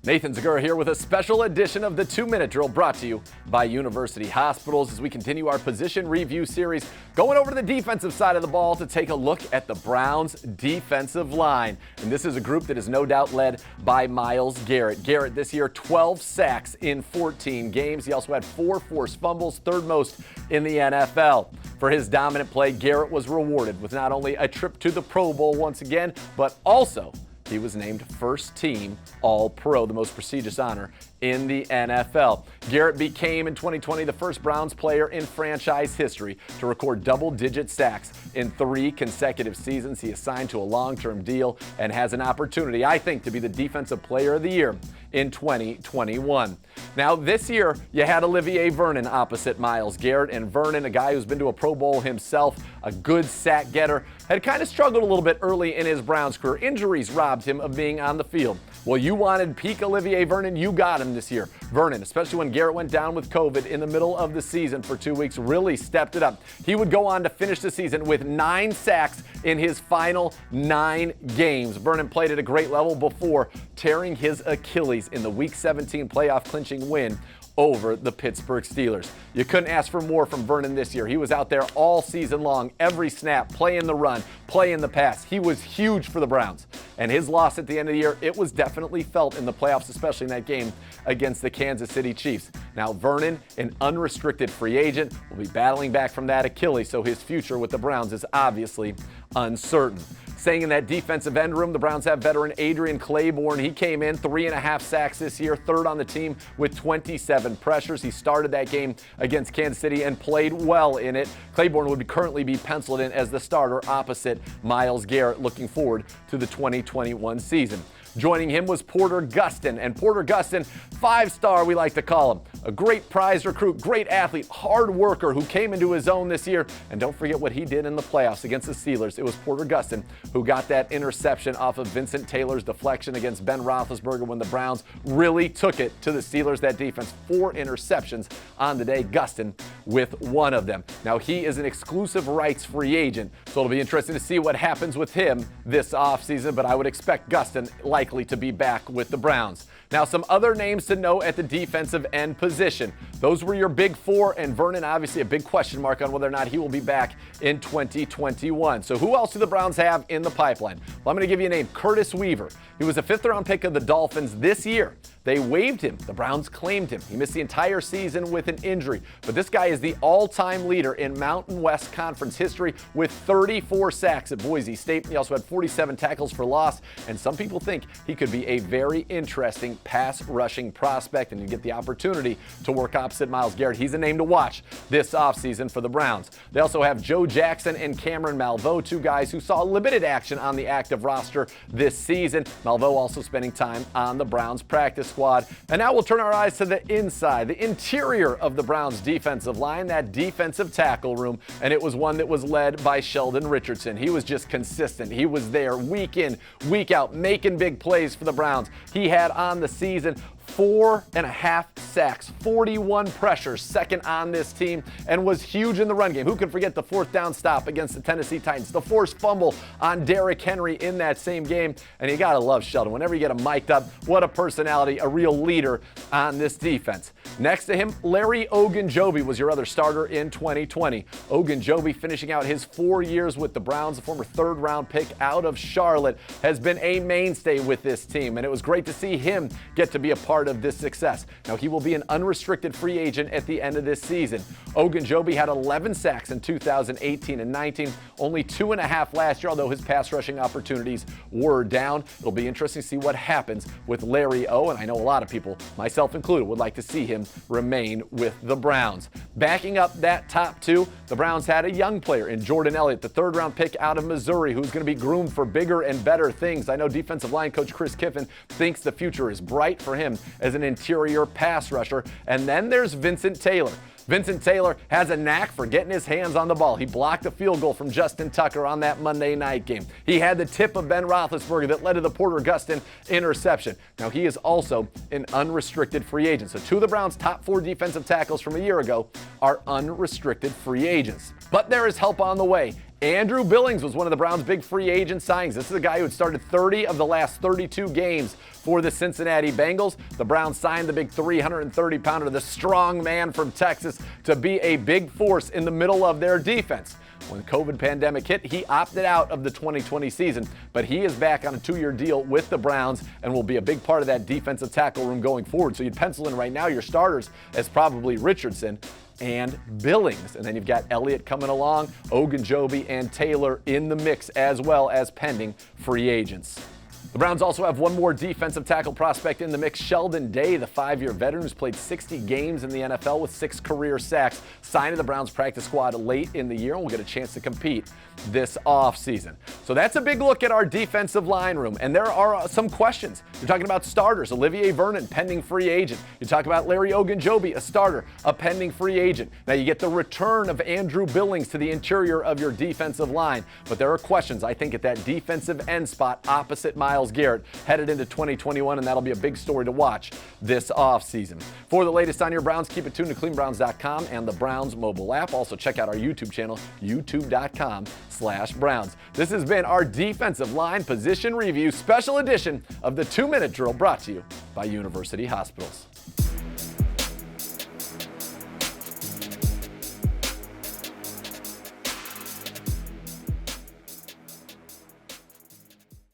Nathan Zegura here with a special edition of the 2-Minute Drill brought to you by University Hospitals as we continue our position review series, going over to the defensive side of the ball to take a look at the Browns' defensive line. And this is a group that is no doubt led by Myles Garrett. Garrett this year, 12 sacks in 14 games. He also had 4 forced fumbles, third most in the NFL. For his dominant play, Garrett was rewarded with not only a trip to the Pro Bowl once again, but also he was named first team All-Pro, the most prestigious honor in the NFL. Garrett became in 2020 the first Browns player in franchise history to record double-digit sacks in 3 consecutive seasons. He is signed to a long-term deal and has an opportunity, I think, to be the Defensive Player of the Year in 2021. Now, this year, you had Olivier Vernon opposite Myles Garrett, and Vernon, a guy who's been to a Pro Bowl himself, a good sack getter, had kind of struggled a little bit early in his Browns career. Injuries robbed him of being on the field. Well, you wanted peak Olivier Vernon, you got him this year. Vernon, especially when Garrett went down with COVID in the middle of the season for 2 weeks, really stepped it up. He would go on to finish the season with 9 sacks in his final 9 games. Vernon played at a great level before tearing his Achilles in the Week 17 playoff clinching win over the Pittsburgh Steelers. You couldn't ask for more from Vernon this year. He was out there all season long, every snap, playing the run, playing the pass. He was huge for the Browns. And his loss at the end of the year, it was definitely felt in the playoffs, especially in that game against the Kansas City Chiefs. Now, Vernon, an unrestricted free agent, will be battling back from that Achilles, so his future with the Browns is obviously uncertain. Staying in that defensive end room, the Browns have veteran Adrian Clayborn. He came in 3.5 sacks this year, third on the team with 27 pressures. He started that game against Kansas City and played well in it. Clayborn would currently be penciled in as the starter opposite Myles Garrett, looking forward to the 2021 season. Joining him was Porter Gustin, and Porter Gustin, 5-star we like to call him. A great prize recruit, great athlete, hard worker who came into his own this year. And don't forget what he did in the playoffs against the Steelers. It was Porter Gustin who got that interception off of Vincent Taylor's deflection against Ben Roethlisberger when the Browns really took it to the Steelers. That defense, 4 interceptions on the day, Gustin with 1 of them. Now, he is an exclusive rights free agent, so it'll be interesting to see what happens with him this offseason, but I would expect Gustin likely to be back with the Browns. Now, some other names to note at the defensive end position. Those were your big 4, and Vernon, obviously a big question mark on whether or not he will be back in 2021. So who else do the Browns have in the pipeline? Well, I'm going to give you a name, Curtis Weaver. He was a 5th-round pick of the Dolphins this year. They waived him. The Browns claimed him. He missed the entire season with an injury. But this guy is the all-time leader in Mountain West Conference history with 34 sacks at Boise State. He also had 47 tackles for loss. And some people think he could be a very interesting pass-rushing prospect, and you get the opportunity to work opposite Myles Garrett. He's a name to watch this offseason for the Browns. They also have Joe Jackson and Cameron Malveaux, 2 guys who saw limited action on the active roster this season. Malveaux also spending time on the Browns practice squad. And now we'll turn our eyes to the inside, the interior of the Browns defensive line, that defensive tackle room, and it was one that was led by Sheldon Richardson. He was just consistent. He was there week in, week out, making big plays for the Browns. He had on the season 4.5 sacks, 41 pressures, second on this team, and was huge in the run game. Who can forget the 4th down stop against the Tennessee Titans, the forced fumble on Derrick Henry in that same game? And you gotta love Sheldon. Whenever you get him mic'd up, what a personality, a real leader on this defense. Next to him, Larry Ogunjobi was your other starter in 2020. Ogunjobi, finishing out his 4 years with the Browns, a former 3rd-round pick out of Charlotte, has been a mainstay with this team, and it was great to see him get to be a part of this success. Now, he will be an unrestricted free agent at the end of this season. Ogunjobi had 11 sacks in 2018 and 19, only 2.5 last year, although his pass rushing opportunities were down. It'll be interesting to see what happens with Larry O, and I know a lot of people, myself included, would like to see him remain with the Browns. Backing up that top 2, the Browns had a young player in Jordan Elliott, the 3rd-round pick out of Missouri, who's going to be groomed for bigger and better things. I know defensive line coach Chris Kiffin thinks the future is bright for him as an interior pass rusher. And then there's Vincent Taylor. Vincent Taylor has a knack for getting his hands on the ball. He blocked a field goal from Justin Tucker on that Monday night game. He had the tip of Ben Roethlisberger that led to the Porter Gustin interception. Now, he is also an unrestricted free agent. So 2 of the Browns' top 4 defensive tackles from a year ago are unrestricted free agents. But there is help on the way. Andrew Billings was one of the Browns' big free agent signings. This is a guy who had started 30 of the last 32 games for the Cincinnati Bengals. The Browns signed the big 330-pounder, the strong man from Texas, to be a big force in the middle of their defense. When the COVID pandemic hit, he opted out of the 2020 season, but he is back on a 2-year deal with the Browns and will be a big part of that defensive tackle room going forward. So you'd pencil in right now your starters as probably Richardson and Billings. And then you've got Elliott coming along, Ogunjobi and Taylor in the mix, as well as pending free agents. The Browns also have one more defensive tackle prospect in the mix, Sheldon Day, the 5-year veteran who's played 60 games in the NFL with 6 career sacks, signed to the Browns practice squad late in the year and will get a chance to compete this offseason. So that's a big look at our defensive line room, and there are some questions. You're talking about starters, Olivier Vernon, pending free agent. You talk about Larry Ogunjobi, a starter, a pending free agent. Now you get the return of Andrew Billings to the interior of your defensive line, but there are questions, I think, at that defensive end spot opposite Myles Garrett headed into 2021, and that'll be a big story to watch this offseason. For the latest on your Browns, keep it tuned to cleanbrowns.com and the Browns mobile app. Also, check out our YouTube channel, youtube.com/Browns. This has been our defensive line position review, special edition of the 2-Minute Drill, brought to you by University Hospitals.